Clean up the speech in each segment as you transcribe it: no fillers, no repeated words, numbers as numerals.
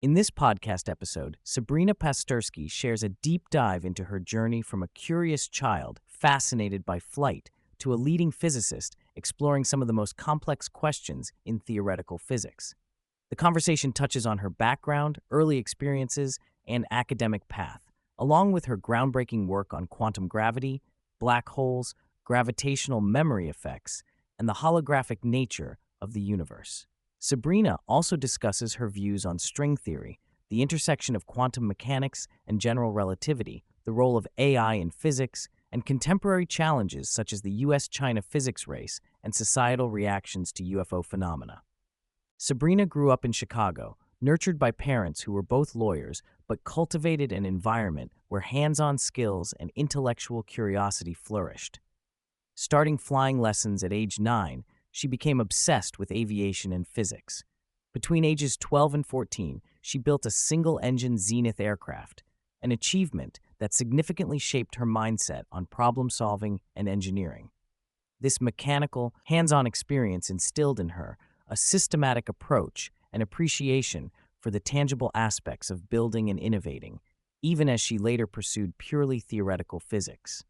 In this podcast episode, Sabrina Pasterski shares a deep dive into her journey from a curious child fascinated by flight to a leading physicist exploring some of the most complex questions in theoretical physics. The conversation touches on her background, early experiences, and academic path, along with her groundbreaking work on quantum gravity, black holes, gravitational memory effects, and the holographic nature of the universe. Sabrina also discusses her views on string theory, the intersection of quantum mechanics and general relativity, the role of AI in physics, and contemporary challenges such as the US-China physics race and societal reactions to UFO phenomena. Sabrina grew up in Chicago, nurtured by parents who were both lawyers but cultivated an environment where hands-on skills and intellectual curiosity flourished. Starting flying lessons at age 9, she became obsessed with aviation and physics. Between ages 12 and 14, she built a single-engine Zenith aircraft, an achievement that significantly shaped her mindset on problem-solving and engineering. This mechanical, hands-on experience instilled in her a systematic approach and appreciation for the tangible aspects of building and innovating, even as she later pursued purely theoretical physics.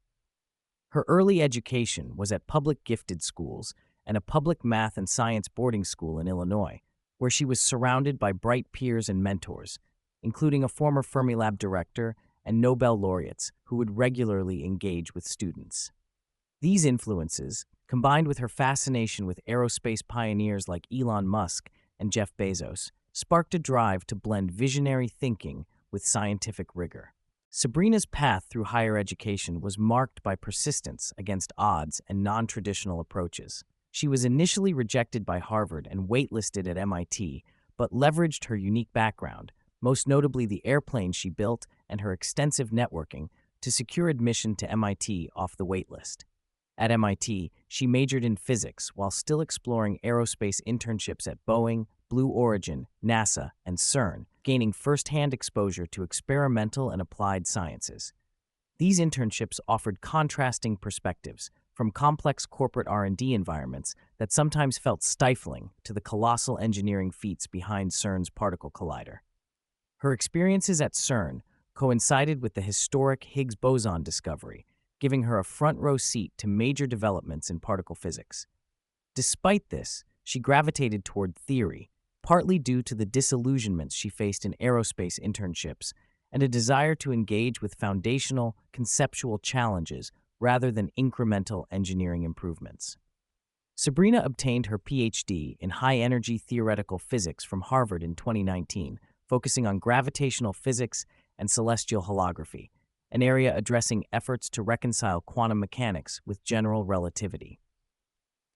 Her early education was at public gifted schools and a public math and science boarding school in Illinois, where she was surrounded by bright peers and mentors, including a former Fermilab director and Nobel laureates who would regularly engage with students. These influences, combined with her fascination with aerospace pioneers like Elon Musk and Jeff Bezos, sparked a drive to blend visionary thinking with scientific rigor. Sabrina's path through higher education was marked by persistence against odds and non-traditional approaches. She was initially rejected by Harvard and waitlisted at MIT, but leveraged her unique background, most notably the airplane she built and her extensive networking, to secure admission to MIT off the waitlist. At MIT, she majored in physics while still exploring aerospace internships at Boeing, Blue Origin, NASA, and CERN, gaining first-hand exposure to experimental and applied sciences. These internships offered contrasting perspectives, from complex corporate R&D environments that sometimes felt stifling to the colossal engineering feats behind CERN's particle collider. Her experiences at CERN coincided with the historic Higgs boson discovery, giving her a front-row seat to major developments in particle physics. Despite this, she gravitated toward theory, partly due to the disillusionments she faced in aerospace internships and a desire to engage with foundational, conceptual challenges rather than incremental engineering improvements. Sabrina obtained her PhD in high-energy theoretical physics from Harvard in 2019, focusing on gravitational physics and celestial holography, an area addressing efforts to reconcile quantum mechanics with general relativity.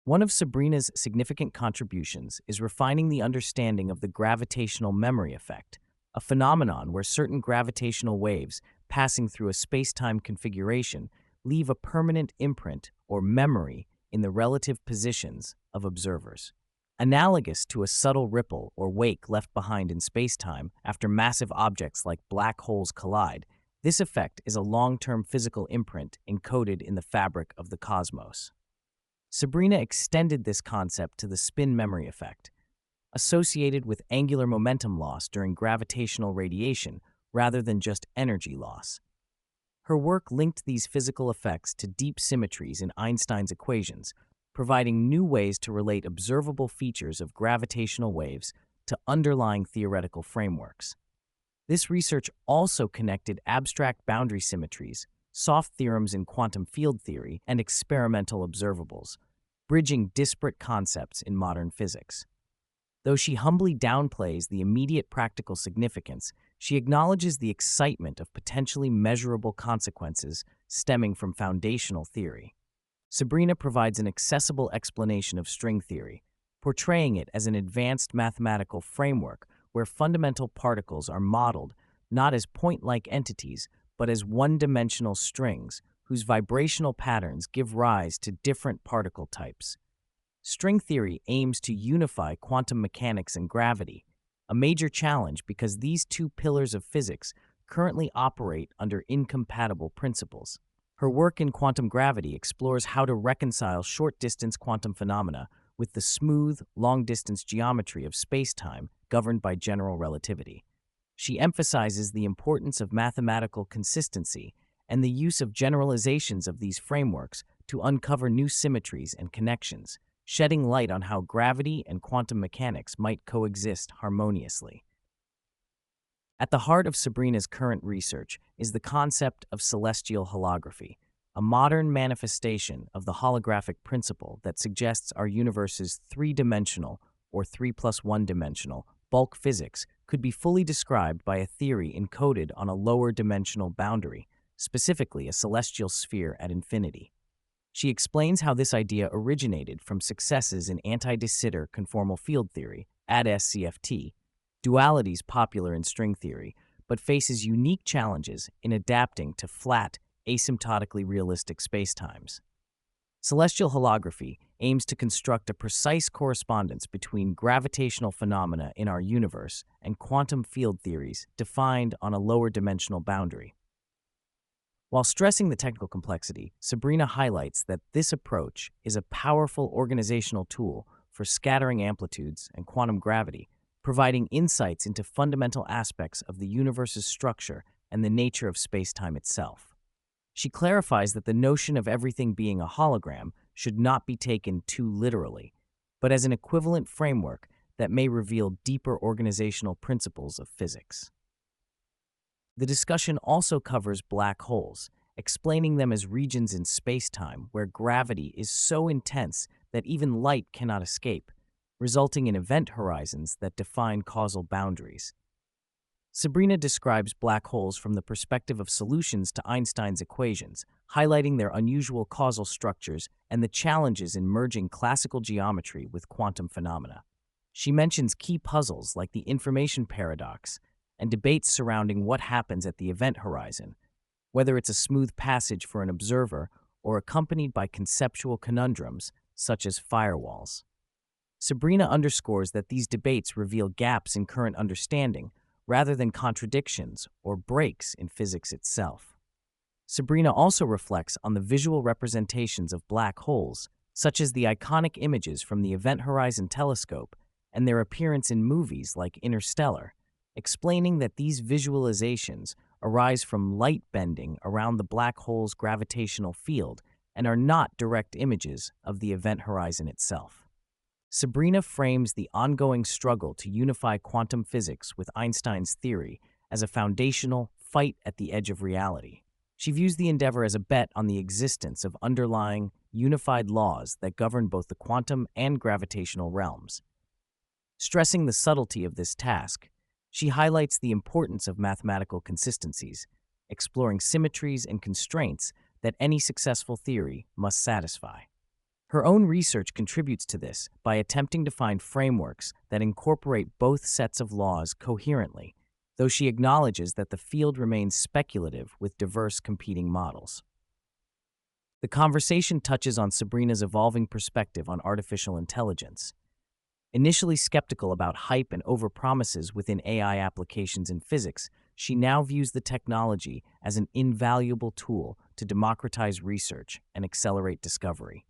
One of Sabrina's significant contributions is refining the understanding of the gravitational memory effect, a phenomenon where certain gravitational waves passing through a space-time configuration leave a permanent imprint or memory in the relative positions of observers. Analogous to a subtle ripple or wake left behind in space-time after massive objects like black holes collide, this effect is a long-term physical imprint encoded in the fabric of the cosmos. Sabrina extended this concept to the spin memory effect, associated with angular momentum loss during gravitational radiation rather than just energy loss. Her work linked these physical effects to deep symmetries in Einstein's equations, providing new ways to relate observable features of gravitational waves to underlying theoretical frameworks. This research also connected abstract boundary symmetries, soft theorems in quantum field theory, and experimental observables, bridging disparate concepts in modern physics. Though she humbly downplays the immediate practical significance, she acknowledges the excitement of potentially measurable consequences stemming from foundational theory. Sabrina provides an accessible explanation of string theory, portraying it as an advanced mathematical framework where fundamental particles are modeled not as point-like entities, but as one-dimensional strings whose vibrational patterns give rise to different particle types. String theory aims to unify quantum mechanics and gravity, a major challenge because these two pillars of physics currently operate under incompatible principles. Her work in quantum gravity explores how to reconcile short-distance quantum phenomena with the smooth, long-distance geometry of space-time governed by general relativity. She emphasizes the importance of mathematical consistency and the use of generalizations of these frameworks to uncover new symmetries and connections, shedding light on how gravity and quantum mechanics might coexist harmoniously. At the heart of Sabrina's current research is the concept of celestial holography, a modern manifestation of the holographic principle that suggests our universe's three-dimensional, or 3 plus 1 dimensional, bulk physics could be fully described by a theory encoded on a lower dimensional boundary, specifically a celestial sphere at infinity. She explains how this idea originated from successes in anti-de Sitter conformal field theory, AD-SCFT, dualities popular in string theory, but faces unique challenges in adapting to flat, asymptotically realistic spacetimes. Celestial holography aims to construct a precise correspondence between gravitational phenomena in our universe and quantum field theories defined on a lower dimensional boundary. While stressing the technical complexity, Sabrina highlights that this approach is a powerful organizational tool for scattering amplitudes and quantum gravity, providing insights into fundamental aspects of the universe's structure and the nature of spacetime itself. She clarifies that the notion of everything being a hologram should not be taken too literally, but as an equivalent framework that may reveal deeper organizational principles of physics. The discussion also covers black holes, explaining them as regions in spacetime where gravity is so intense that even light cannot escape, resulting in event horizons that define causal boundaries. Sabrina describes black holes from the perspective of solutions to Einstein's equations, highlighting their unusual causal structures and the challenges in merging classical geometry with quantum phenomena. She mentions key puzzles like the information paradox and debates surrounding what happens at the event horizon, whether it's a smooth passage for an observer or accompanied by conceptual conundrums such as firewalls. Sabrina underscores that these debates reveal gaps in current understanding rather than contradictions or breaks in physics itself. Sabrina also reflects on the visual representations of black holes, such as the iconic images from the Event Horizon Telescope and their appearance in movies like Interstellar, explaining that these visualizations arise from light bending around the black hole's gravitational field and are not direct images of the event horizon itself. Sabrina frames the ongoing struggle to unify quantum physics with Einstein's theory as a foundational fight at the edge of reality. She views the endeavor as a bet on the existence of underlying, unified laws that govern both the quantum and gravitational realms. Stressing the subtlety of this task, she highlights the importance of mathematical consistencies, exploring symmetries and constraints that any successful theory must satisfy. Her own research contributes to this by attempting to find frameworks that incorporate both sets of laws coherently, though she acknowledges that the field remains speculative with diverse competing models. The conversation touches on Sabrina's evolving perspective on artificial intelligence. Initially skeptical about hype and overpromises within AI applications in physics, she now views the technology as an invaluable tool to democratize research and accelerate discovery.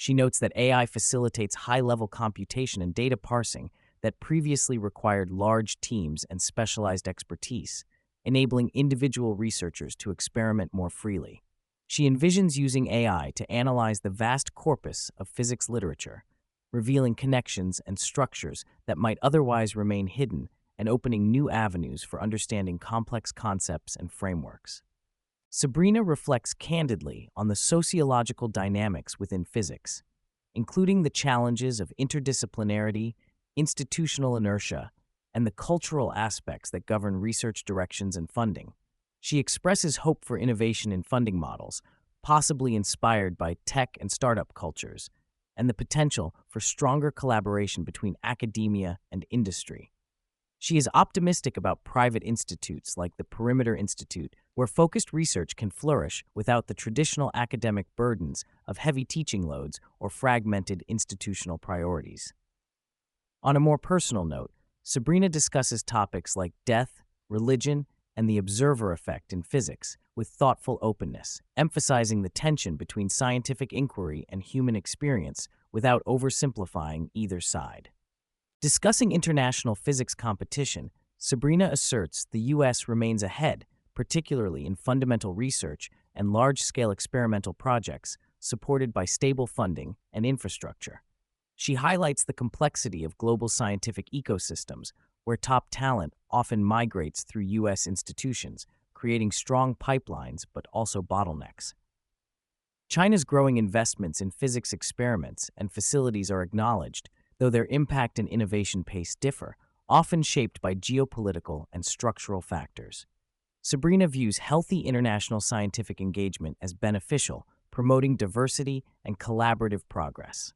She notes that AI facilitates high-level computation and data parsing that previously required large teams and specialized expertise, enabling individual researchers to experiment more freely. She envisions using AI to analyze the vast corpus of physics literature, revealing connections and structures that might otherwise remain hidden and opening new avenues for understanding complex concepts and frameworks. Sabrina reflects candidly on the sociological dynamics within physics, including the challenges of interdisciplinarity, institutional inertia, and the cultural aspects that govern research directions and funding. She expresses hope for innovation in funding models, possibly inspired by tech and startup cultures, and the potential for stronger collaboration between academia and industry. She is optimistic about private institutes like the Perimeter Institute, where focused research can flourish without the traditional academic burdens of heavy teaching loads or fragmented institutional priorities. On a more personal note, Sabrina discusses topics like death, religion, and the observer effect in physics with thoughtful openness, emphasizing the tension between scientific inquiry and human experience without oversimplifying either side. Discussing international physics competition, Sabrina asserts the U.S. remains ahead, particularly in fundamental research and large-scale experimental projects supported by stable funding and infrastructure. She highlights the complexity of global scientific ecosystems, where top talent often migrates through U.S. institutions, creating strong pipelines but also bottlenecks. China's growing investments in physics experiments and facilities are acknowledged, though their impact and innovation pace differ, often shaped by geopolitical and structural factors. Sabrina views healthy international scientific engagement as beneficial, promoting diversity and collaborative progress.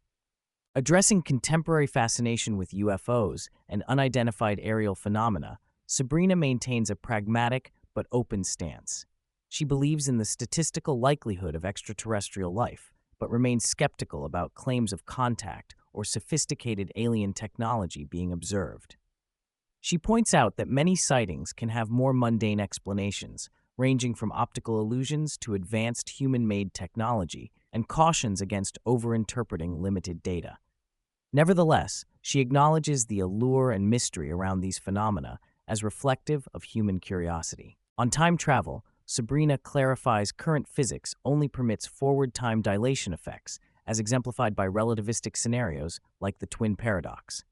Addressing contemporary fascination with UFOs and unidentified aerial phenomena, Sabrina maintains a pragmatic but open stance. She believes in the statistical likelihood of extraterrestrial life, but remains skeptical about claims of contact or sophisticated alien technology being observed. She points out that many sightings can have more mundane explanations, ranging from optical illusions to advanced human-made technology, and cautions against overinterpreting limited data. Nevertheless, she acknowledges the allure and mystery around these phenomena as reflective of human curiosity. On time travel, Sabrina clarifies current physics only permits forward time dilation effects, as exemplified by relativistic scenarios like the twin paradox.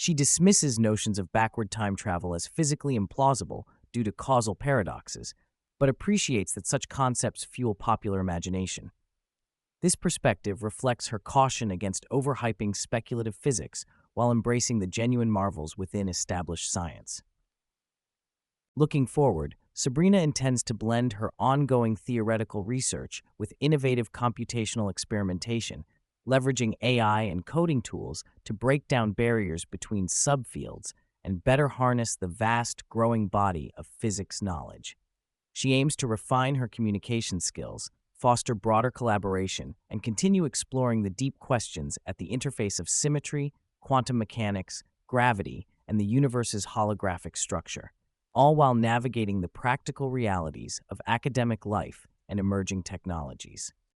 She dismisses notions of backward time travel as physically implausible due to causal paradoxes, but appreciates that such concepts fuel popular imagination. This perspective reflects her caution against overhyping speculative physics while embracing the genuine marvels within established science. Looking forward, Sabrina intends to blend her ongoing theoretical research with innovative computational experimentation, leveraging AI and coding tools to break down barriers between subfields and better harness the vast, growing body of physics knowledge. She aims to refine her communication skills, foster broader collaboration, and continue exploring the deep questions at the interface of symmetry, quantum mechanics, gravity, and the universe's holographic structure, all while navigating the practical realities of academic life and emerging technologies.